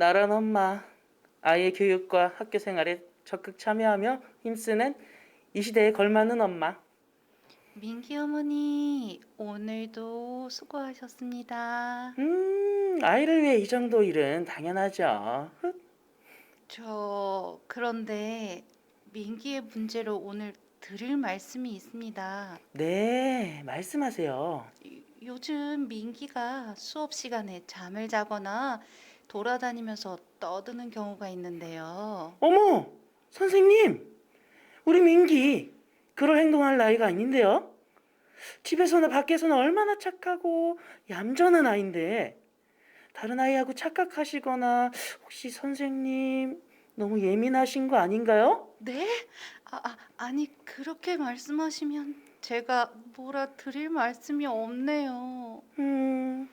나란 엄마, 아이의 교육과 학교 생활에 적극 참여하며 힘쓰는 이 시대에 걸맞는 엄마. 민기 어머니, 오늘도 수고하셨습니다. 아이를 위해 이 정도 일은 당연하죠. 그런데 민기의 문제로 오늘 드릴 말씀이 있습니다. 네, 말씀하세요. 요즘 민기가 수업 시간에 잠을 자거나 돌아다니면서 떠드는 경우가 있는데요. 어머, 선생님, 우리 민기 그럴 행동할 나이가 아닌데요? 집에서나 밖에서나 얼마나 착하고 얌전한 아이인데 다른 아이하고 착각하시거나 혹시 선생님 너무 예민하신 거 아닌가요? 네? 아니, 그렇게 말씀하시면 제가 뭐라 드릴 말씀이 없네요. 음,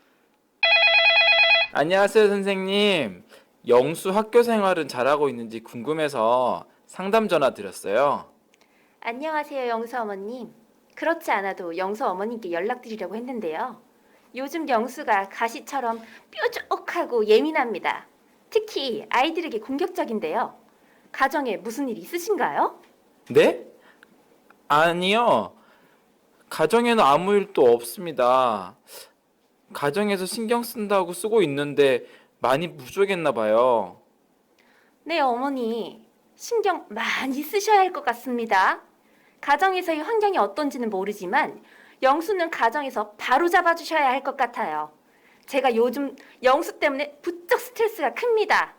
안녕하세요, 선생님. 영수 학교 생활은 잘하고 있는지 궁금해서 상담 전화 드렸어요. 안녕하세요, 영수 어머님. 그렇지 않아도 영수 어머님께 연락드리려고 했는데요. 요즘 영수가 가시처럼 뾰족하고 예민합니다. 특히 아이들에게 공격적인데요. 가정에 무슨 일 있으신가요? 네? 아니요. 가정에는 아무 일도 없습니다. 가정에서 신경 쓴다고 쓰고 있는데 많이 부족했나 봐요. 네, 어머니. 신경 많이 쓰셔야 할 것 같습니다. 가정에서의 환경이 어떤지는 모르지만 영수는 가정에서 바로 잡아주셔야 할 것 같아요. 제가 요즘 영수 때문에 부쩍 스트레스가 큽니다.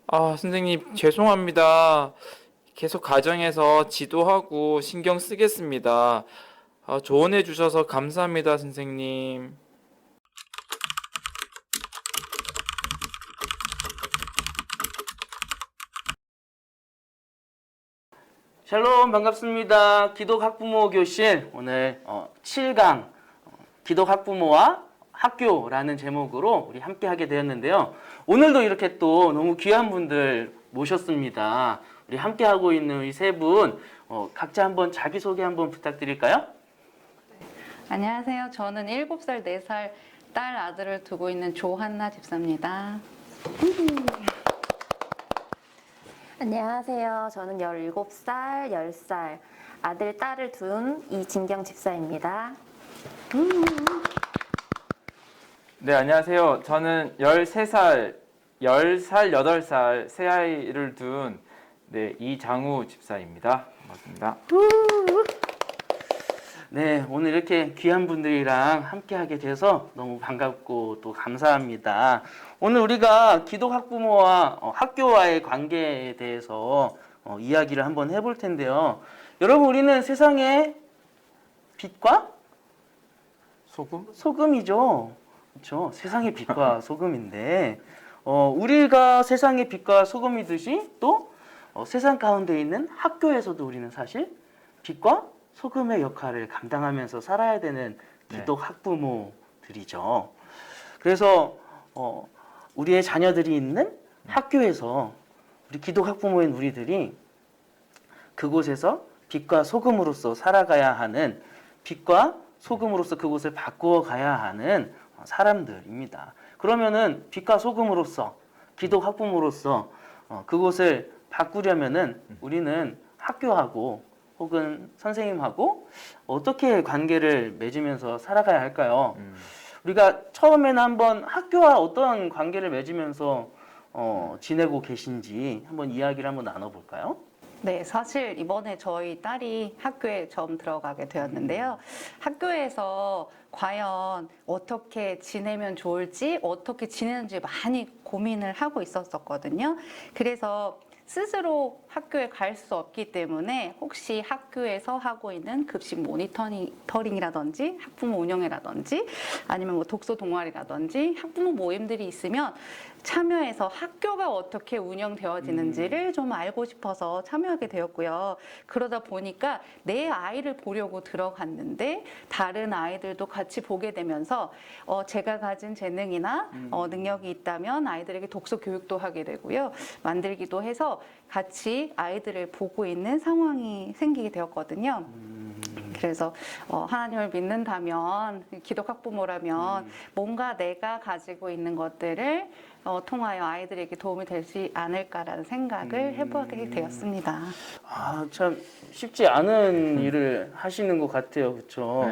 아, 선생님, 죄송합니다. 계속 가정에서 지도하고 신경 쓰겠습니다. 조언해 주셔서 감사합니다, 선생님. 샬롬 반갑습니다. 기독 학부모 교실 오늘 7강 기독 학부모와 학교라는 제목으로 우리 함께 하게 되었는데요. 오늘도 이렇게 또 너무 귀한 분들 모셨습니다. 우리 함께 하고 있는 이 세 분 각자 한번 자기소개 한번 부탁드릴까요? 안녕하세요. 저는 7살, 4살 딸 아들을 두고 있는 조한나 집사입니다. 안녕하세요. 저는 17살, 10살 아들, 딸을 둔 이진경 집사입니다. 네, 안녕하세요. 저는 13살, 10살, 8살 세 아이를 둔 이장우 집사입니다. 반갑습니다. 네, 오늘 이렇게 귀한 분들이랑 함께 하게 돼서 너무 반갑고 또 감사합니다. 오늘 우리가 기독 학부모와 학교와의 관계에 대해서 이야기를 한번 해볼 텐데요. 여러분, 우리는 세상의 빛과 소금이죠. 그렇죠? 세상의 빛과 소금인데 우리가 세상의 빛과 소금이듯이 또 세상 가운데 있는 학교에서도 우리는 사실 빛과 소금의 역할을 감당하면서 살아야 되는 기독 학부모들이죠. 그래서 우리의 자녀들이 있는 학교에서 우리 기독 학부모인 우리들이 그곳에서 빛과 소금으로서 살아가야 하는, 빛과 소금으로서 그곳을 바꾸어 가야 하는 사람들입니다. 그러면은 빛과 소금으로서 기독 학부모로서 그곳을 바꾸려면은 우리는 학교하고 혹은 선생님하고 어떻게 관계를 맺으면서 살아가야 할까요? 우리가 처음에는 한번 학교와 어떤 관계를 맺으면서 지내고 계신지 한번 이야기를 한번 나눠볼까요? 네, 사실 이번에 저희 딸이 학교에 처음 들어가게 되었는데요. 학교에서 과연 어떻게 지내면 좋을지, 어떻게 지내는지 많이 고민을 하고 있었거든요. 그래서 스스로 학교에 갈 수 없기 때문에 혹시 학교에서 하고 있는 급식 모니터링이라든지 학부모 운영회라든지 아니면 뭐 독서 동아리라든지 학부모 모임들이 있으면 참여해서 학교가 어떻게 운영되어지는지를 좀 알고 싶어서 참여하게 되었고요. 그러다 보니까 내 아이를 보려고 들어갔는데 다른 아이들도 같이 보게 되면서 제가 가진 재능이나 능력이 있다면 아이들에게 독서 교육도 하게 되고요. 만들기도 해서 같이 아이들을 보고 있는 상황이 생기게 되었거든요. 그래서 하나님을 믿는다면, 기독 학부모라면 뭔가 내가 가지고 있는 것들을 통하여 아이들에게 도움이 되지 않을까라는 생각을 해보게 되었습니다. 아, 참 쉽지 않은 일을 하시는 것 같아요. 그렇죠?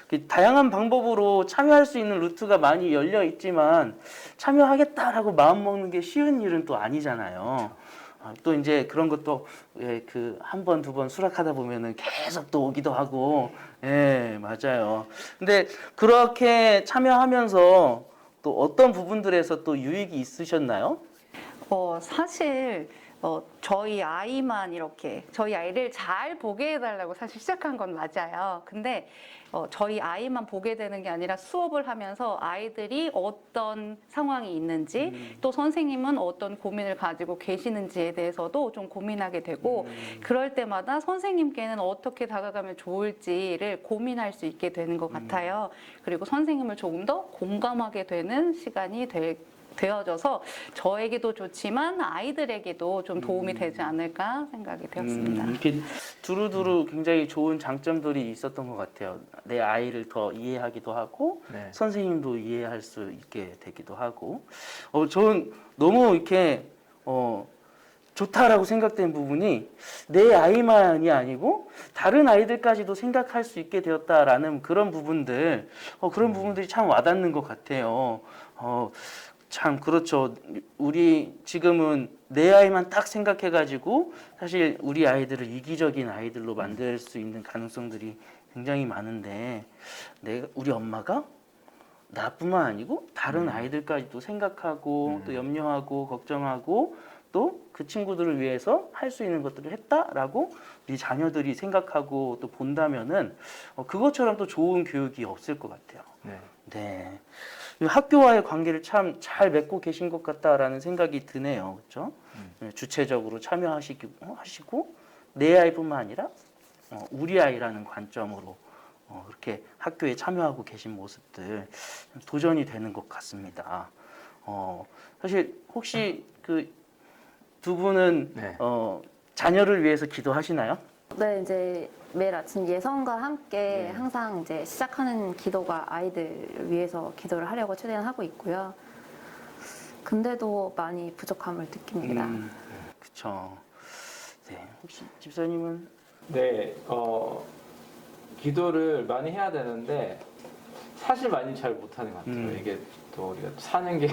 네. 다양한 방법으로 참여할 수 있는 루트가 많이 열려 있지만 참여하겠다라고 마음 먹는 게 쉬운 일은 또 아니잖아요. 또 이제 그런 것도 그 한 번, 두 번 수락하다 보면은 계속 또 오기도 하고, 예, 맞아요. 근데 그렇게 참여하면서 또 어떤 부분들에서 또 유익이 있으셨나요? 사실 저희 아이만 이렇게 저희 아이를 잘 보게 해달라고 사실 시작한 건 맞아요. 근데 저희 아이만 보게 되는 게 아니라 수업을 하면서 아이들이 어떤 상황이 있는지 또 선생님은 어떤 고민을 가지고 계시는지에 대해서도 좀 고민하게 되고 그럴 때마다 선생님께는 어떻게 다가가면 좋을지를 고민할 수 있게 되는 것 같아요. 그리고 선생님을 조금 더 공감하게 되는 시간이 되어져서 저에게도 좋지만 아이들에게도 좀 도움이 되지 않을까 생각이 되었습니다. 이렇게 두루두루 굉장히 좋은 장점들이 있었던 것 같아요. 내 아이를 더 이해하기도 하고 네. 선생님도 이해할 수 있게 되기도 하고 저는 너무 이렇게 좋다라고 생각된 부분이 내 아이만이 아니고 다른 아이들까지도 생각할 수 있게 되었다라는 그런 부분들 그런 부분들이 참 와닿는 것 같아요. 참 그렇죠. 우리 지금은 내 아이만 딱 생각해가지고 사실 우리 아이들을 이기적인 아이들로 만들 수 있는 가능성들이 굉장히 많은데 우리 엄마가 나뿐만 아니고 다른 아이들까지도 생각하고 또 염려하고 걱정하고 또 그 친구들을 위해서 할 수 있는 것들을 했다라고 우리 자녀들이 생각하고 또 본다면은 그것처럼 또 좋은 교육이 없을 것 같아요. 네. 네. 학교와의 관계를 참 잘 맺고 계신 것 같다라는 생각이 드네요. 그렇죠? 주체적으로 참여하시고 내 아이뿐만 아니라 우리 아이라는 관점으로 이렇게 학교에 참여하고 계신 모습들 도전이 되는 것 같습니다. 사실 혹시 그 두 분은 네. 자녀를 위해서 기도하시나요? 네, 이제 매일 아침 예성과 함께 네. 항상 이제 시작하는 기도가 아이들 위해서 기도를 하려고 최대한 하고 있고요. 근데도 많이 부족함을 느낍니다. 그렇죠. 네. 혹시 집사님은 네, 기도를 많이 해야 되는데 사실 많이 잘 못하는 것 같아요. 이게 또 우리가 사는 게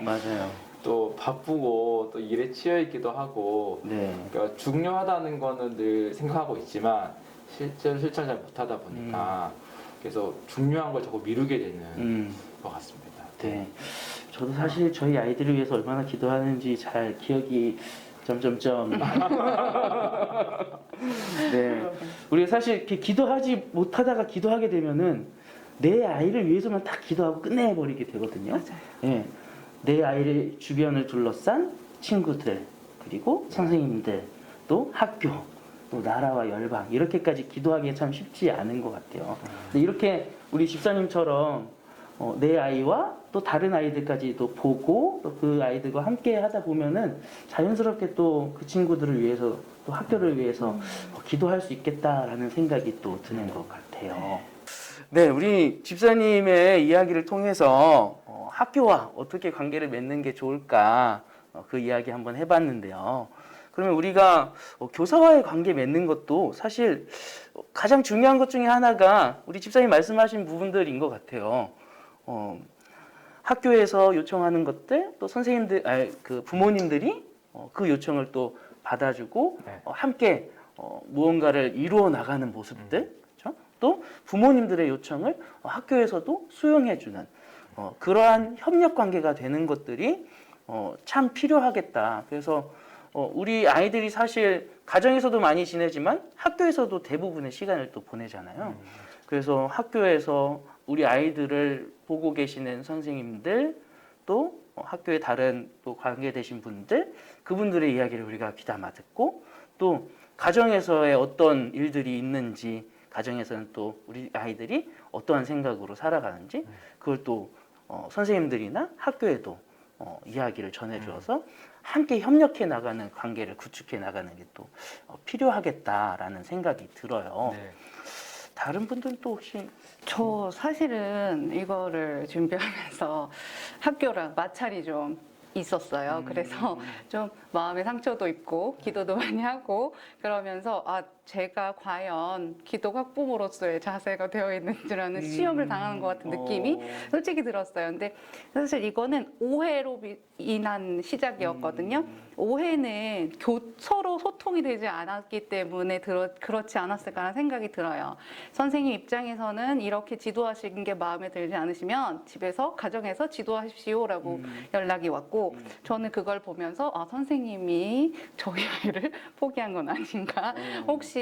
맞아요. 또 바쁘고 또 일에 치여 있기도 하고 네. 그러니까 중요하다는 거는 늘 생각하고 있지만 실제로 실천을 잘 못하다 보니까 그래서 중요한 걸 자꾸 미루게 되는 것 같습니다. 네. 저도 사실 저희 아이들을 위해서 얼마나 기도하는지 잘 기억이 점점점. 네. 우리가 사실 이렇게 기도하지 못하다가 기도하게 되면은 내 아이를 위해서만 딱 기도하고 끝내버리게 되거든요. 맞아요. 네. 내 아이를 주변을 둘러싼 친구들, 그리고 선생님들, 또 학교, 또 나라와 열방, 이렇게까지 기도하기 참 쉽지 않은 것 같아요. 근데 이렇게 우리 집사님처럼 내 아이와 또 다른 아이들까지도 보고 또 그 아이들과 함께 하다 보면은 자연스럽게 또 그 친구들을 위해서 또 학교를 위해서 기도할 수 있겠다라는 생각이 또 드는 것 같아요. 네, 우리 집사님의 이야기를 통해서 학교와 어떻게 관계를 맺는 게 좋을까 그 이야기 한번 해봤는데요. 그러면 우리가 교사와의 관계 맺는 것도 사실 가장 중요한 것 중에 하나가 우리 집사님 말씀하신 부분들인 것 같아요. 학교에서 요청하는 것들, 또 선생님들, 그 부모님들이 그 요청을 또 받아주고 네. 함께 무언가를 이루어 나가는 모습들, 그렇죠? 또 부모님들의 요청을 학교에서도 수용해주는 그러한 협력 관계가 되는 것들이 참 필요하겠다. 그래서 우리 아이들이 사실 가정에서도 많이 지내지만 학교에서도 대부분의 시간을 또 보내잖아요. 그래서 학교에서 우리 아이들을 보고 계시는 선생님들 또 학교의 다른 또 관계되신 분들 그분들의 이야기를 우리가 귀담아 듣고 또 가정에서의 어떤 일들이 있는지 가정에서는 또 우리 아이들이 어떠한 생각으로 살아가는지 그걸 또 선생님들이나 학교에도 이야기를 전해주어서 함께 협력해 나가는 관계를 구축해 나가는 게 또 필요하겠다라는 생각이 들어요. 네. 다른 분들은 또 혹시 저 사실은 이거를 준비하면서 학교랑 마찰이 좀 있었어요. 그래서 좀 마음의 상처도 있고 기도도 많이 하고 그러면서 제가 과연 기독 학부모로서의 자세가 되어 있는지라는 시험을 당하는 것 같은 느낌이 솔직히 들었어요. 근데 사실 이거는 오해로 인한 시작이었거든요. 오해는 서로 소통이 되지 않았기 때문에 그렇지 않았을까라는 생각이 들어요. 선생님 입장에서는 이렇게 지도하시는 게 마음에 들지 않으시면 집에서 가정에서 지도하십시오라고 연락이 왔고 저는 그걸 보면서 선생님이 저희 아이를 포기한 건 아닌가 혹시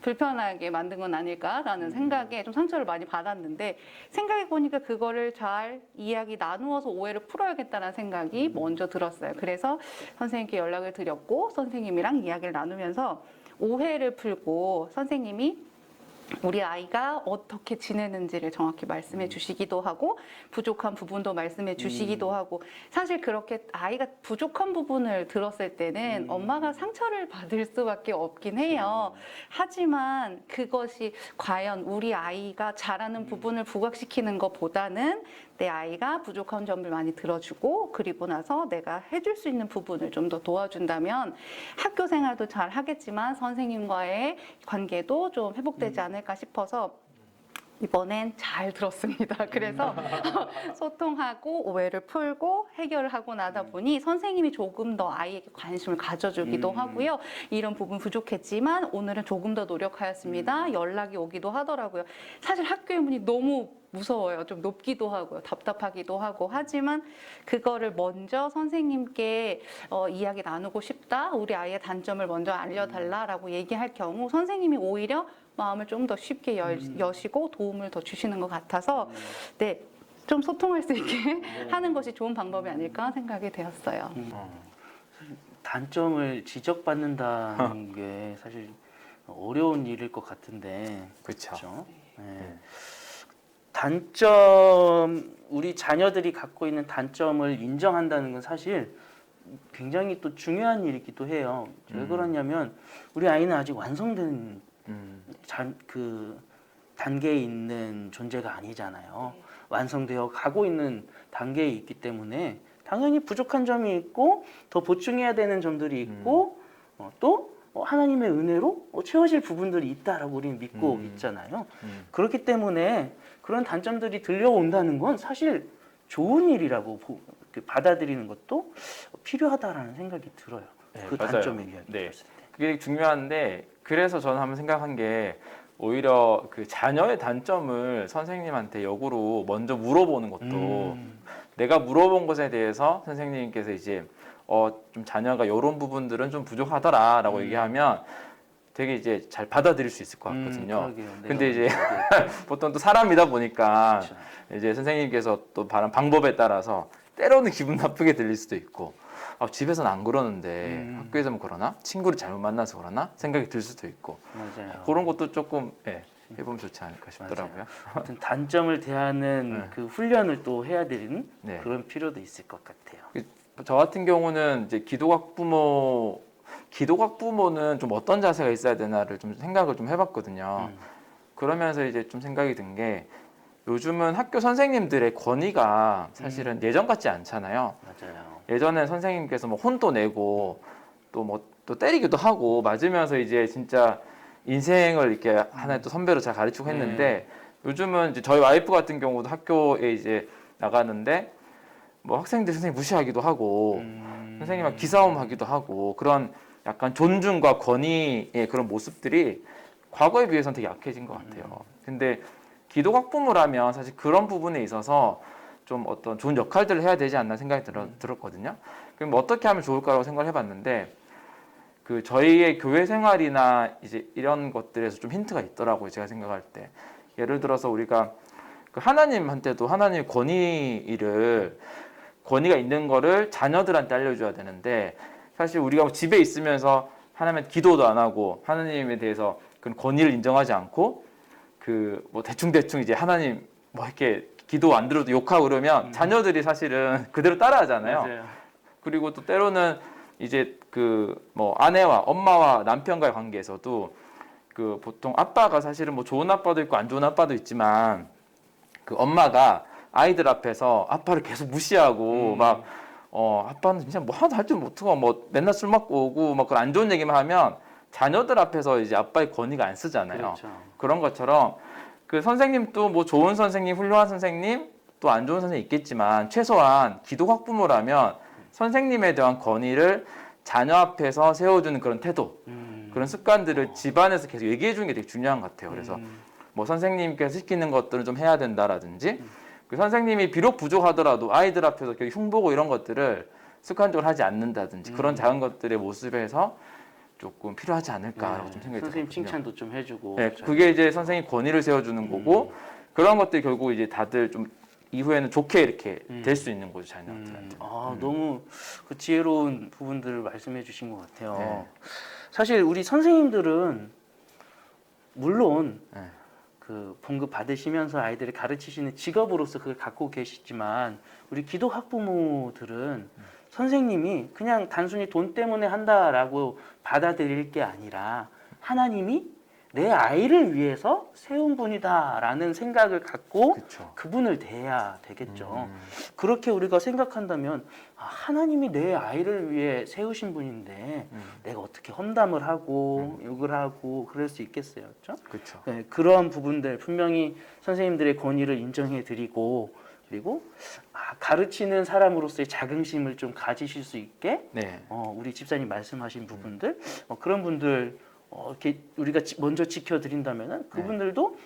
불편하게 만든 건 아닐까라는 생각에 좀 상처를 많이 받았는데 생각해 보니까 그거를 잘 이야기 나누어서 오해를 풀어야겠다는 생각이 먼저 들었어요. 그래서 선생님께 연락을 드렸고 선생님이랑 이야기를 나누면서 오해를 풀고 선생님이 우리 아이가 어떻게 지내는지를 정확히 말씀해 주시기도 하고 부족한 부분도 말씀해 주시기도 하고 사실 그렇게 아이가 부족한 부분을 들었을 때는 엄마가 상처를 받을 수밖에 없긴 해요. 하지만 그것이 과연 우리 아이가 잘하는 부분을 부각시키는 것보다는 내 아이가 부족한 점을 많이 들어주고 그리고 나서 내가 해줄 수 있는 부분을 좀 더 도와준다면 학교 생활도 잘 하겠지만 선생님과의 관계도 좀 회복되지 않을까 싶어서 이번엔 잘 들었습니다. 그래서 소통하고 오해를 풀고 해결을 하고 나다 보니 선생님이 조금 더 아이에게 관심을 가져주기도 하고요. 이런 부분 부족했지만 오늘은 조금 더 노력하였습니다. 연락이 오기도 하더라고요. 사실 학교의 문이 너무 무서워요. 좀 높기도 하고요. 답답하기도 하고. 하지만 그거를 먼저 선생님께 이야기 나누고 싶다. 우리 아이의 단점을 먼저 알려달라라고 얘기할 경우 선생님이 오히려 마음을 좀 더 쉽게 여시고 도움을 더 주시는 것 같아서 네, 좀 소통할 수 있게 하는 것이 좋은 방법이 아닐까 생각이 되었어요. 단점을 지적받는다는 게 사실 어려운 일일 것 같은데 그렇죠. 그렇죠? 네. 단점, 우리 자녀들이 갖고 있는 단점을 인정한다는 건 사실 굉장히 또 중요한 일이기도 해요. 왜 그러냐면 우리 아이는 아직 완성된 그 단계에 있는 존재가 아니잖아요. 완성되어 가고 있는 단계에 있기 때문에 당연히 부족한 점이 있고 더 보충해야 되는 점들이 있고 또 하나님의 은혜로 채워질 부분들이 있다라고 우리는 믿고 있잖아요. 그렇기 때문에 그런 단점들이 들려온다는 건 사실 좋은 일이라고 받아들이는 것도 필요하다라는 생각이 들어요. 네, 그 맞아요. 단점의 이야기 네. 들었을 때. 그게 중요한데 그래서 저는 한번 생각한 게 오히려 그 자녀의 단점을 선생님한테 역으로 먼저 물어보는 것도 내가 물어본 것에 대해서 선생님께서 이제 좀 자녀가 이런 부분들은 좀 부족하더라라고 얘기하면 되게 이제 잘 받아들일 수 있을 것 같거든요. 근데 이제 보통 또 사람이다 보니까 그렇죠. 이제 선생님께서 또 바른 방법에 따라서 때로는 기분 나쁘게 들릴 수도 있고 집에서는 안 그러는데 학교에서는 그러나? 친구를 잘못 만나서 그러나? 생각이 들 수도 있고 맞아요. 그런 것도 조금 해보면 좋지 않을까 싶더라고요. 아무튼 단점을 대하는 네. 그 훈련을 또 해야 되는 네. 그런 필요도 있을 것 같아요. 저 같은 경우는 이제 기독학 부모는 좀 어떤 자세가 있어야 되나를 좀 생각을 좀 해봤거든요. 그러면서 이제 좀 생각이 든 게 요즘은 학교 선생님들의 권위가 사실은 예전 같지 않잖아요. 맞아요. 예전엔 선생님께서 뭐 혼도 내고 또 때리기도 하고 맞으면서 이제 진짜 인생을 이렇게 하나의 또 선배로 잘 가르치고 했는데 요즘은 이제 저희 와이프 같은 경우도 학교에 이제 나가는데 뭐 학생들 선생님 무시하기도 하고 선생님과 기싸움하기도 하고 그런 약간 존중과 권위의 그런 모습들이 과거에 비해서는 되게 약해진 것 같아요. 근데 기독학부모라면 사실 그런 부분에 있어서 좀 어떤 좋은 역할들을 해야 되지 않나 생각이 들었거든요. 그럼 뭐 어떻게 하면 좋을까라고 생각을 해봤는데 그 저희의 교회 생활이나 이제 이런 것들에서 좀 힌트가 있더라고요. 제가 생각할 때 예를 들어서 우리가 그 하나님한테도 하나님의 권위가 있는 거를 자녀들한테 알려줘야 되는데 사실 우리가 집에 있으면서 하나님한테 기도도 안 하고 하나님에 대해서 그런 권위를 인정하지 않고 그 뭐 대충 이제 하나님 뭐 이렇게 기도 안 들어도 욕하고 그러면 자녀들이 사실은 그대로 따라하잖아요. 맞아요. 그리고 또 때로는 이제 그 뭐 아내와 엄마와 남편과의 관계에서도 그 보통 아빠가 사실은 뭐 좋은 아빠도 있고 안 좋은 아빠도 있지만 그 엄마가 아이들 앞에서 아빠를 계속 무시하고 막 아빠는 진짜 뭐 하나도 할 줄 못하고 뭐 맨날 술 먹고 오고 막 그런 안 좋은 얘기만 하면 자녀들 앞에서 이제 아빠의 권위가 안 쓰잖아요. 그렇죠. 그런 것처럼 그 선생님도 뭐 좋은 선생님, 훌륭한 선생님, 또 안 좋은 선생님 있겠지만 최소한 기독 학부모라면 선생님에 대한 권위를 자녀 앞에서 세워주는 그런 태도, 그런 습관들을 집안에서 계속 얘기해 주는 게 되게 중요한 것 같아요. 그래서 뭐 선생님께서 시키는 것들을 좀 해야 된다라든지 그 선생님이 비록 부족하더라도 아이들 앞에서 흉보고 이런 것들을 습관적으로 하지 않는다든지 그런 작은 것들의 모습에서 조금 필요하지 않을까라고 좀 생각이 들거든요. 선생님 칭찬도 좀 해주고. 네, 그게 이제 선생님 권위를 세워주는 거고 그런 것들이 결국 이제 다들 좀 이후에는 좋게 이렇게 될 수 있는 거죠, 자녀한테. 너무 그 지혜로운 부분들을 말씀해 주신 것 같아요. 네. 사실 우리 선생님들은 물론 네. 그 봉급 받으시면서 아이들을 가르치시는 직업으로서 그걸 갖고 계시지만 우리 기독 학부모들은 선생님이 그냥 단순히 돈 때문에 한다라고 받아들일 게 아니라 하나님이 내 아이를 위해서 세운 분이다라는 생각을 갖고 그쵸. 그분을 대해야 되겠죠. 그렇게 우리가 생각한다면 하나님이 내 아이를 위해 세우신 분인데 내가 어떻게 험담을 하고 욕을 하고 그럴 수 있겠어요, 그렇죠? 그렇죠. 네, 그런 부분들 분명히 선생님들의 권위를 인정해드리고 그리고 가르치는 사람으로서의 자긍심을 좀 가지실 수 있게 네. 우리 집사님 말씀하신 부분들 그런 분들 이렇게 우리가 먼저 지켜드린다면은 그분들도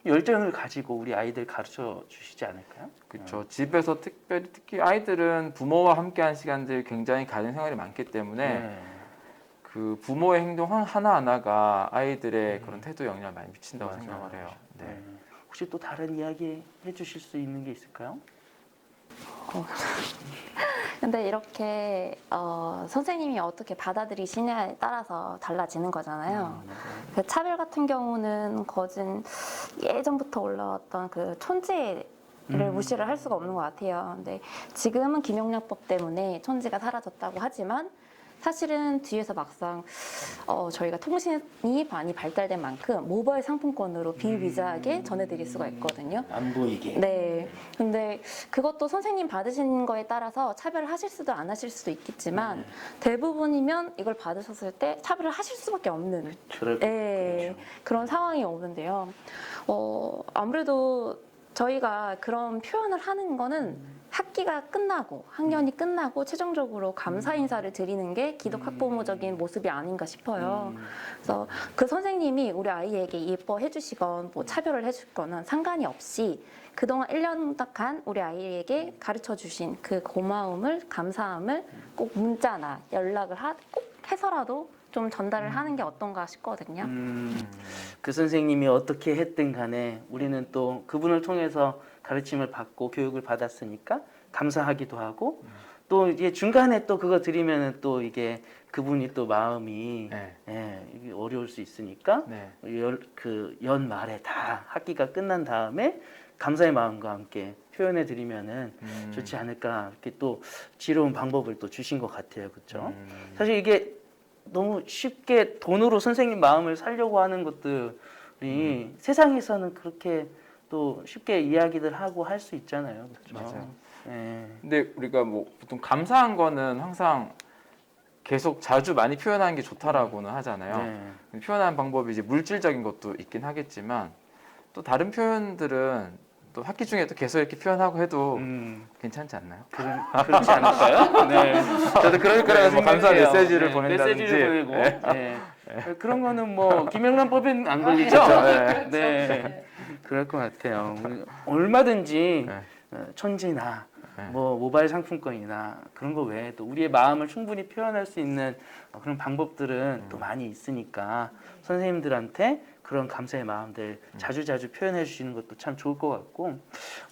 열정을 가지고 우리 아이들 가르쳐 주시지 않을까요? 그렇죠. 집에서 특히 아이들은 부모와 함께한 시간들 굉장히 가정 생활이 많기 때문에 네. 그 부모의 행동 하나하나가 아이들의 그런 태도 영향을 많이 미친다고 맞아요. 생각을 해요. 네. 네. 혹시 또 다른 이야기 해주실 수 있는 게 있을까요? 근데 이렇게 선생님이 어떻게 받아들이시냐에 따라서 달라지는 거잖아요. 그 차별 같은 경우는 거진 예전부터 올라왔던 그 천지를 무시를 할 수가 없는 것 같아요. 근데 지금은 김영란법 때문에 천지가 사라졌다고 하지만 사실은 뒤에서 막상 저희가 통신이 많이 발달된 만큼 모바일 상품권으로 비일비재하게 전해드릴 수가 있거든요. 안 보이게. 네. 근데 그것도 선생님 받으신 거에 따라서 차별을 하실 수도 안 하실 수도 있겠지만 대부분이면 이걸 받으셨을 때 차별을 하실 수밖에 없는 그런 상황이 오는데요. 아무래도 저희가 그런 표현을 하는 거는 학기가 끝나고 학년이 끝나고 최종적으로 감사 인사를 드리는 게 기독 학부모적인 모습이 아닌가 싶어요. 그래서 그 선생님이 우리 아이에게 예뻐해 주시건 뭐 차별을 해주거나 상관이 없이 그동안 1년간 우리 아이에게 가르쳐 주신 그 고마움을 감사함을 꼭 문자나 연락을 꼭 해서라도 좀 전달을 하는 게 어떤가 싶거든요. 그 선생님이 어떻게 했든 간에 우리는 또 그분을 통해서 가르침을 받고 교육을 받았으니까 감사하기도 하고 또 이게 중간에 또 그거 드리면은 또 이게 그분이 또 마음이 이게 어려울 수 있으니까 그 연말에 다 학기가 끝난 다음에 감사의 마음과 함께 표현해 드리면은 좋지 않을까 이렇게 또 지혜로운 방법을 또 주신 것 같아요, 그렇죠? 사실 이게 너무 쉽게 돈으로 선생님 마음을 살려고 하는 것들이 세상에서는 그렇게 또 쉽게 이야기들 하고 할 수 있잖아요. 그렇죠? 맞아요. 네. 근데 우리가 뭐 보통 감사한 거는 항상 계속 자주 많이 표현하는 게 좋다라고는 하잖아요. 표현하는 방법이 이제 물질적인 것도 있긴 하겠지만 또 다른 표현들은 또 학기 중에 또 계속 이렇게 표현하고 해도 괜찮지 않나요? 그렇지 않을까요? 네. 저도 그럴 거라고 뭐 감사 생각해요. 메시지를 보낸다든지. 메시지를 보내고. 네. 그런 거는 뭐 김영란법엔 안 걸리죠? 그렇죠. 네. 그럴 것 같아요. 얼마든지 천지나 뭐 모바일 상품권이나 그런 거 외에도 우리의 마음을 충분히 표현할 수 있는 그런 방법들은 또 많이 있으니까 선생님들한테 그런 감사의 마음들 자주자주 표현해 주시는 것도 참 좋을 것 같고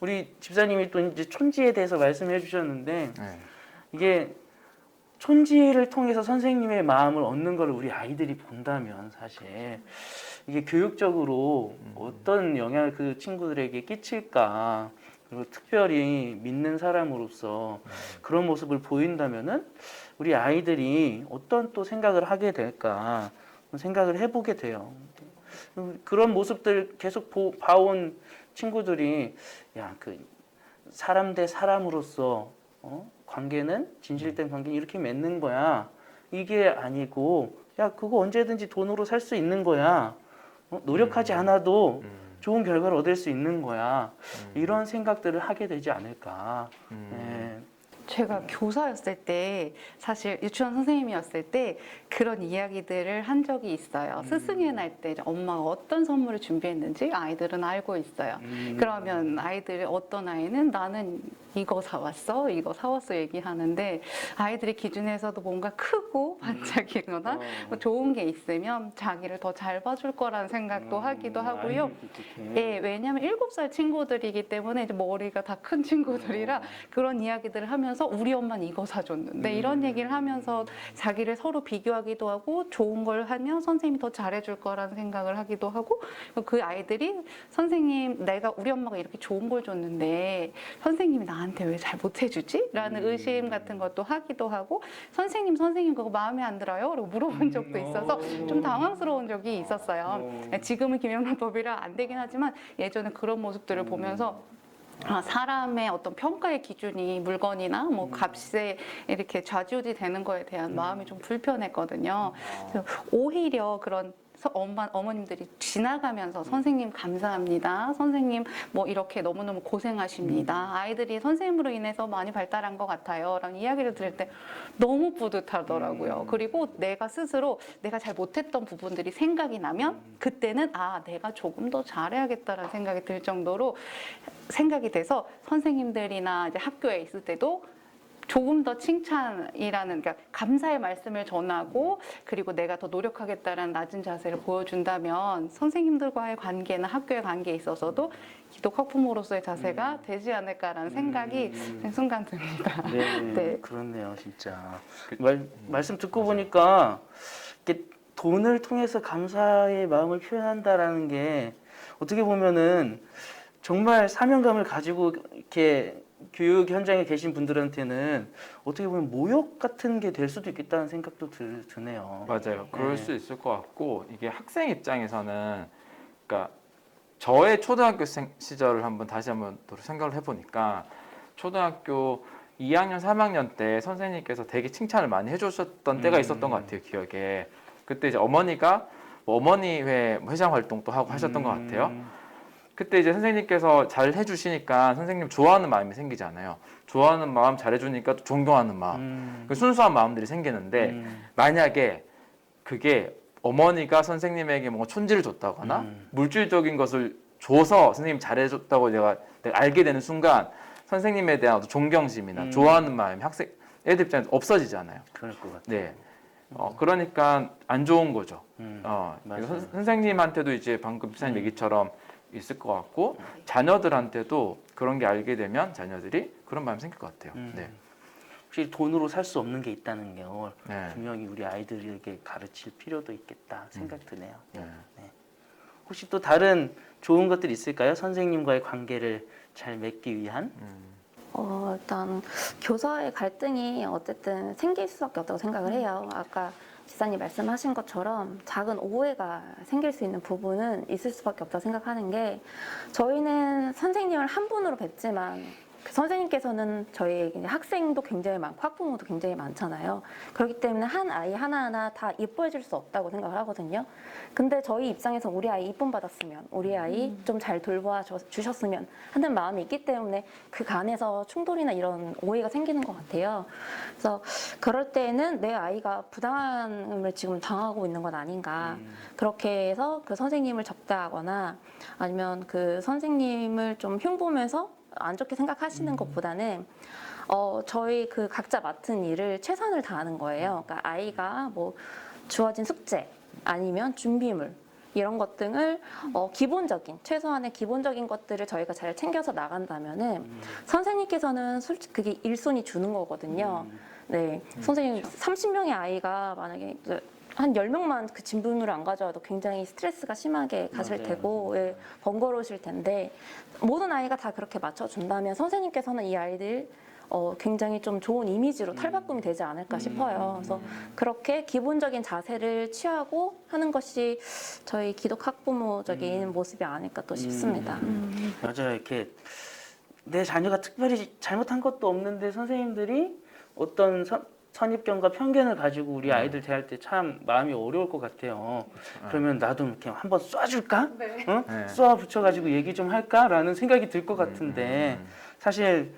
우리 집사님이 또 이제 촌지에 대해서 말씀해 주셨는데 이게 촌지를 통해서 선생님의 마음을 얻는 걸 우리 아이들이 본다면 사실 이게 교육적으로 어떤 영향을 그 친구들에게 끼칠까 그리고 특별히 믿는 사람으로서 그런 모습을 보인다면은 우리 아이들이 어떤 또 생각을 하게 될까 생각을 해보게 돼요. 그런 모습들 계속 봐온 친구들이 야, 그 사람 대 사람으로서 관계는 진실된 관계는 이렇게 맺는 거야. 이게 아니고 야, 그거 언제든지 돈으로 살 수 있는 거야. 노력하지 않아도 좋은 결과를 얻을 수 있는 거야. 이런 생각들을 하게 되지 않을까. 네. 제가 교사였을 때 사실 유치원 선생님이었을 때 그런 이야기들을 한 적이 있어요. 스승의 날 때 엄마가 어떤 선물을 준비했는지 아이들은 알고 있어요. 그러면 아이들이 어떤 아이는 나는 이거 사왔어, 이거 사왔어 얘기하는데 아이들의 기준에서도 뭔가 크고 반짝이거나 뭐 좋은 게 있으면 자기를 더 잘 봐줄 거라는 생각도 하기도 하고요. 예, 왜냐하면 7살 친구들이기 때문에 이제 머리가 다 큰 친구들이라 그런 이야기들을 하면서 우리 엄마는 이거 사줬는데 이런 얘기를 하면서 자기를 서로 비교하기도 하고 좋은 걸 하면 선생님이 더 잘해줄 거라는 생각을 하기도 하고 그 아이들이 선생님 내가 우리 엄마가 이렇게 좋은 걸 줬는데 선생님이 나한테 왜 잘 못해주지? 라는 의심 같은 것도 하기도 하고 선생님 그거 마음에 안 들어요? 라고 물어본 적도 있어서 좀 당황스러운 적이 있었어요. 지금은 김영란법이라 안 되긴 하지만 예전에 그런 모습들을 보면서 사람의 어떤 평가의 기준이 물건이나 뭐 값에 이렇게 좌지우지 되는 거에 대한 마음이 좀 불편했거든요. 그래서 오히려 그런 어머님들이 지나가면서 선생님 감사합니다. 선생님 뭐 이렇게 너무너무 고생하십니다. 아이들이 선생님으로 인해서 많이 발달한 것 같아요. 라는 이야기를 들을 때 너무 뿌듯하더라고요. 그리고 내가 스스로 내가 잘 못했던 부분들이 생각이 나면 그때는 내가 조금 더 잘해야겠다라는 생각이 들 정도로 생각이 돼서 선생님들이나 이제 학교에 있을 때도 조금 더 칭찬이라는, 그러니까 감사의 말씀을 전하고 그리고 내가 더 노력하겠다라는 낮은 자세를 보여준다면 선생님들과의 관계나 학교의 관계에 있어서도 기독 학부모로서의 자세가 되지 않을까라는 생각이 순간 듭니다. 네, 네. 그렇네요, 진짜. 말씀 듣고 보니까 이렇게 돈을 통해서 감사의 마음을 표현한다라는 게 어떻게 보면은 정말 사명감을 가지고 이렇게 교육 현장에 계신 분들한테는 어떻게 보면 모욕 같은 게 될 수도 있겠다는 생각도 드네요. 맞아요. 그럴 네. 수 있을 것 같고 이게 학생 입장에서는 그러니까 저의 초등학교 시절을 다시 한번 생각을 해보니까 초등학교 2학년, 3학년 때 선생님께서 되게 칭찬을 많이 해주셨던 때가 있었던 것 같아요, 기억에. 그때 이제 어머니가 뭐 어머니회 회장 활동도 하고 하셨던 것 같아요. 그때 이제 선생님께서 잘 해주시니까 선생님 좋아하는 마음이 생기잖아요. 좋아하는 마음 잘해주니까 또 존경하는 마음, 그 순수한 마음들이 생기는데 만약에 그게 어머니가 선생님에게 뭔가 촌지를 줬다거나 물질적인 것을 줘서 선생님 잘해줬다고 내가 알게 되는 순간 선생님에 대한 어떤 존경심이나 좋아하는 마음이 애들 입장에서 없어지잖아요. 그럴 것 같아요. 네. 그러니까 안 좋은 거죠. 맞아요. 선생님한테도 이제 방금 비사님 얘기처럼 있을 것 같고 자녀들한테도 그런 게 알게 되면 자녀들이 그런 마음이 생길 것 같아요. 네. 혹시 돈으로 살 수 없는 게 있다는 걸 네. 분명히 우리 아이들에게 가르칠 필요도 있겠다 생각 드네요. 네. 혹시 또 다른 좋은 것들 있을까요? 선생님과의 관계를 잘 맺기 위한? 일단 교사의 갈등이 어쨌든 생길 수밖에 없다고 생각을 해요. 아까 지사님 말씀하신 것처럼 작은 오해가 생길 수 있는 부분은 있을 수밖에 없다고 생각하는 게 저희는 선생님을 한 분으로 뵙지만 그 선생님께서는 저희 학생도 굉장히 많고 학부모도 굉장히 많잖아요. 그렇기 때문에 한 아이 하나하나 다 이뻐해 줄 수 없다고 생각을 하거든요. 근데 저희 입장에서 우리 아이 이쁨 받았으면 우리 아이 좀 잘 돌봐 주셨으면 하는 마음이 있기 때문에 그 간에서 충돌이나 이런 오해가 생기는 것 같아요. 그래서 그럴 때는 내 아이가 부당함을 지금 당하고 있는 건 아닌가. 그렇게 해서 그 선생님을 적대하거나 아니면 그 선생님을 좀 흉보면서 안 좋게 생각하시는 것보다는 저희 그 각자 맡은 일을 최선을 다하는 거예요. 그러니까 아이가 뭐 주어진 숙제 아니면 준비물 이런 것 등을 기본적인 최소한의 기본적인 것들을 저희가 잘 챙겨서 나간다면은 선생님께서는 솔직히 그게 일손이 주는 거거든요. 네, 선생님 30명의 아이가 만약에 한 10명만 그 진분을 안 가져와도 굉장히 스트레스가 심하게 가실 테고 예, 번거로우실 텐데 모든 아이가 다 그렇게 맞춰준다면 선생님께서는 이 아이들 굉장히 좀 좋은 이미지로 탈바꿈이 되지 않을까 싶어요. 그래서 그렇게 기본적인 자세를 취하고 하는 것이 저희 기독 학부모적인 모습이 아닐까 또 싶습니다. 맞아요. 이렇게 내 자녀가 특별히 잘못한 것도 없는데 선생님들이 어떤 선입견과 편견을 가지고 우리 아이들 대할 때 참 마음이 어려울 것 같아요. 그러면 나도 이렇게 한번 쏴줄까? 어? 네. 쏴 붙여가지고 얘기 좀 할까라는 생각이 들 것 같은데 사실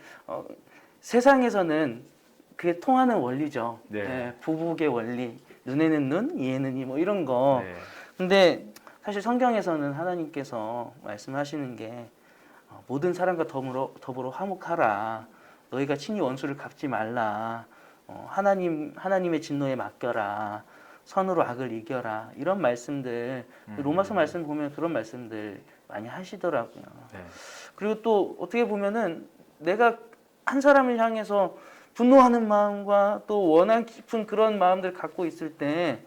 세상에서는 그게 통하는 원리죠. 네. 예, 부부의 원리, 눈에는 눈, 이에는 이 뭐 이런 거. 네. 근데 사실 성경에서는 하나님께서 말씀하시는 게 모든 사람과 더불어 화목하라. 너희가 친히 원수를 갚지 말라. 하나님의 진노에 맡겨라. 선으로 악을 이겨라. 이런 말씀들 로마서 말씀 보면 그런 말씀들 많이 하시더라고요. 네. 그리고 또 어떻게 보면은 내가 한 사람을 향해서 분노하는 마음과 또 원한 깊은 그런 마음들 갖고 있을 때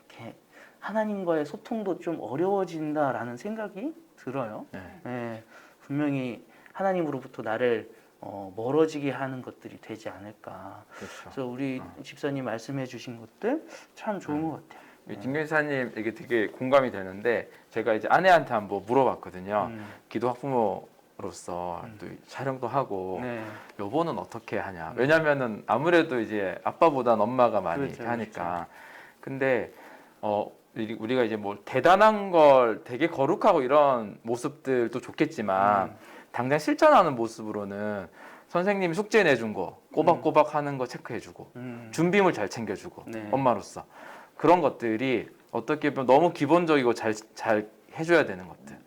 이렇게 하나님과의 소통도 좀 어려워진다라는 생각이 들어요. 네. 예, 분명히 하나님으로부터 나를 멀어지게 하는 것들이 되지 않을까. 그렇죠. 그래서 우리 집사님 말씀해 주신 것들 참 좋은 것 같아요. 김교사님 이게 되게 공감이 되는데 제가 이제 아내한테 한번 물어봤거든요. 기도 학부모로서 또 촬영도 하고 네. 여보는 어떻게 하냐. 왜냐면은 아무래도 이제 아빠보단 엄마가 많이 그렇죠, 하니까. 근데 우리가 이제 뭐 대단한 걸 되게 거룩하고 이런 모습들도 좋겠지만 당장 실천하는 모습으로는 선생님이 숙제 내준 거 꼬박꼬박 하는 거 체크해주고 준비물 잘 챙겨주고 네. 엄마로서 그런 것들이 어떻게 보면 너무 기본적이고 잘 해줘야 되는 것들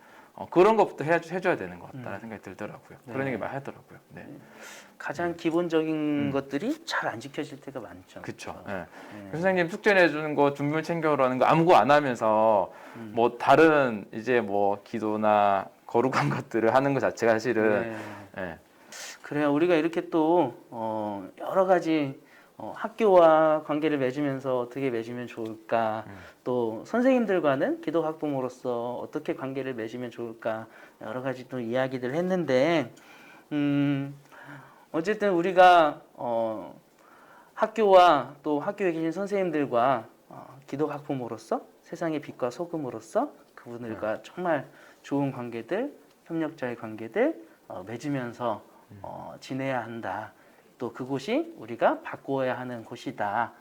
그런 것부터 해줘야 되는 것 같다는 생각이 들더라고요. 네. 그런 얘기 많이 하더라고요. 네. 가장 기본적인 것들이 잘 안 지켜질 때가 많죠. 그렇죠. 예. 네. 선생님 숙제 내주는 거 준비물 챙겨오라는 거 아무거 안 하면서 뭐 다른 이제 뭐 기도나 거룩한 것들을 하는 것 자체가 사실은 네. 예. 그래요. 우리가 이렇게 또 여러 가지 학교와 관계를 맺으면서 어떻게 맺으면 좋을까, 또 선생님들과는 기독 학부모로서 어떻게 관계를 맺으면 좋을까 여러 가지 또 이야기들 했는데 어쨌든 우리가 학교와 또 학교에 계신 선생님들과 기독 학부모로서 세상의 빛과 소금으로서 그분들과 정말 좋은 관계들, 협력자의 관계들 맺으면서 지내야 한다. 또 그곳이 우리가 바꾸어야 하는 곳이다.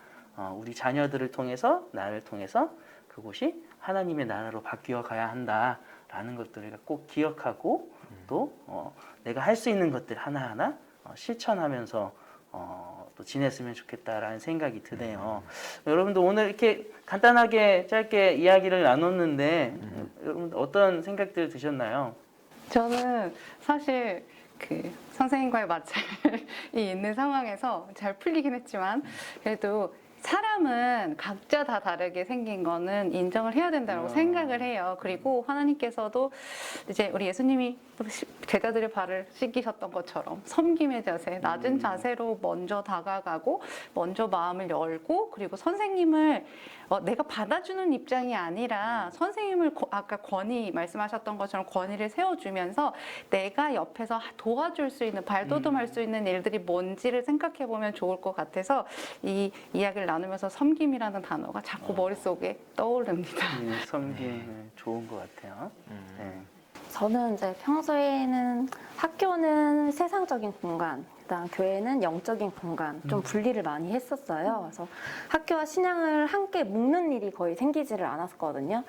우리 자녀들을 통해서 나를 통해서 그곳이 하나님의 나라로 바뀌어 가야 한다라는 것들을 우리가 꼭 기억하고 또 내가 할 수 있는 것들 하나하나 실천하면서 또 지냈으면 좋겠다라는 생각이 드네요. 여러분들 오늘 이렇게 간단하게 짧게 이야기를 나눴는데 여러분들 어떤 생각들 드셨나요? 저는 사실 그 선생님과의 마찰이 있는 상황에서 잘 풀리긴 했지만 그래도 사람은 각자 다 다르게 생긴 거는 인정을 해야 된다고 생각을 해요. 그리고 하나님께서도 이제 우리 예수님이 제자들의 발을 씻기셨던 것처럼 섬김의 자세, 낮은 자세로 먼저 다가가고 먼저 마음을 열고 그리고 선생님을 내가 받아주는 입장이 아니라 선생님을 아까 권위 말씀하셨던 것처럼 권위를 세워주면서 내가 옆에서 도와줄 수 있는 발돋움할 수 있는 일들이 뭔지를 생각해 보면 좋을 것 같아서 이 이야기를 나누면서 섬김이라는 단어가 자꾸 머릿속에 떠오릅니다. 섬김 좋은 것 같아요. 네. 저는 이제 평소에는 학교는 세상적인 공간, 그다음 교회는 영적인 공간 좀 분리를 많이 했었어요. 그래서 학교와 신앙을 함께 묶는 일이 거의 생기지를 않았거든요.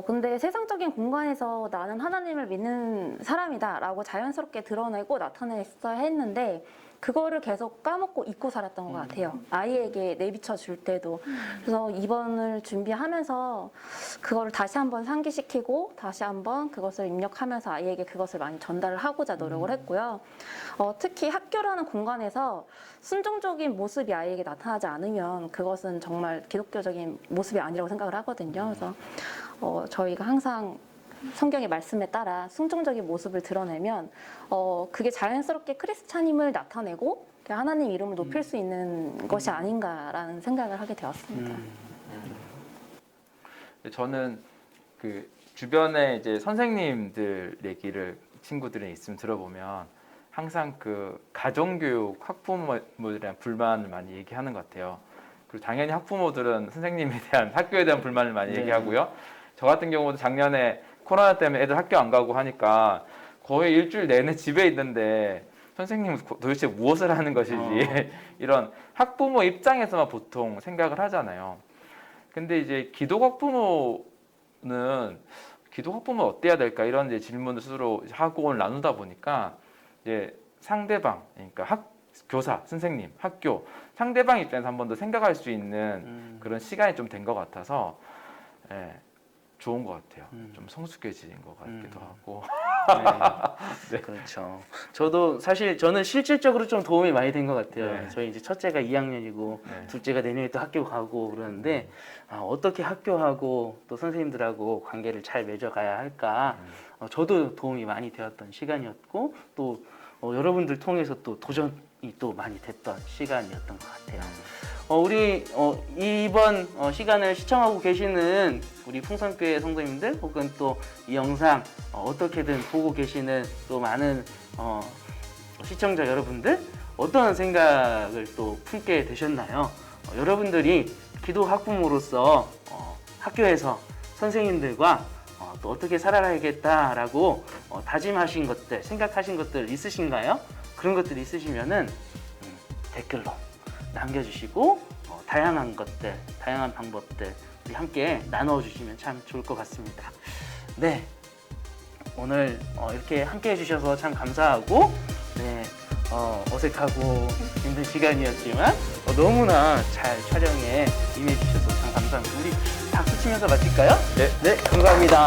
근데 세상적인 공간에서 나는 하나님을 믿는 사람이다라고 자연스럽게 드러내고 나타냈어야 했는데 그거를 계속 까먹고 잊고 살았던 것 같아요. 아이에게 내비쳐 줄 때도. 그래서 입원을 준비하면서 그거를 다시 한번 상기시키고 다시 한번 그것을 입력하면서 아이에게 그것을 많이 전달을 하고자 노력을 했고요. 특히 학교라는 공간에서 순종적인 모습이 아이에게 나타나지 않으면 그것은 정말 기독교적인 모습이 아니라고 생각을 하거든요. 그래서 저희가 항상 성경의 말씀에 따라 순종적인 모습을 드러내면 그게 자연스럽게 크리스찬임을 나타내고 하나님 이름을 높일 수 있는 것이 아닌가라는 생각을 하게 되었습니다. 저는 그 주변에 이제 선생님들 얘기를 친구들이 있으면 들어보면 항상 그 가정교육 학부모들에 대한 불만을 많이 얘기하는 것 같아요. 그리고 당연히 학부모들은 선생님에 대한 학교에 대한 불만을 많이 네. 얘기하고요. 저 같은 경우도 작년에 코로나 때문에 애들 학교 안 가고 하니까 거의 일주일 내내 집에 있는데 선생님은 도대체 무엇을 하는 것이지 이런 학부모 입장에서만 보통 생각을 하잖아요. 근데 이제 기독학부모는 어때야 될까 이런 이제 질문을 스스로 하고 오늘 나누다 보니까 이제 상대방 그러니까 교사, 선생님, 학교 상대방 입장에서 한 번 더 생각할 수 있는 그런 시간이 좀 된 것 같아서 예, 좋은 것 같아요. 좀 성숙해진 것 같기도 하고. 네. 그렇죠. 저는 실질적으로 좀 도움이 많이 된 것 같아요. 네. 저희 이제 첫째가 2학년이고 네. 둘째가 내년에 또 학교 가고 그러는데 어떻게 학교하고 또 선생님들하고 관계를 잘 맺어가야 할까. 저도 도움이 많이 되었던 시간이었고 또 여러분들 통해서 또 도전이 또 많이 됐던 시간이었던 것 같아요. 우리 이번 시간을 시청하고 계시는 우리 풍성교회 성도님들 혹은 또 이 영상 어떻게든 보고 계시는 또 많은 시청자 여러분들 어떤 생각을 또 품게 되셨나요? 여러분들이 기도 학부모로서 학교에서 선생님들과 또 어떻게 살아가야겠다라고 다짐하신 것들, 생각하신 것들 있으신가요? 그런 것들 있으시면은 댓글로 남겨주시고 다양한 것들, 다양한 방법들 우리 함께 나눠주시면 참 좋을 것 같습니다. 네, 오늘 이렇게 함께 해주셔서 참 감사하고 네, 어색하고 힘든 시간이었지만 너무나 잘 촬영에 임해주셔서 참 감사합니다. 우리 박수 치면서 마칠까요? 네. 네, 감사합니다.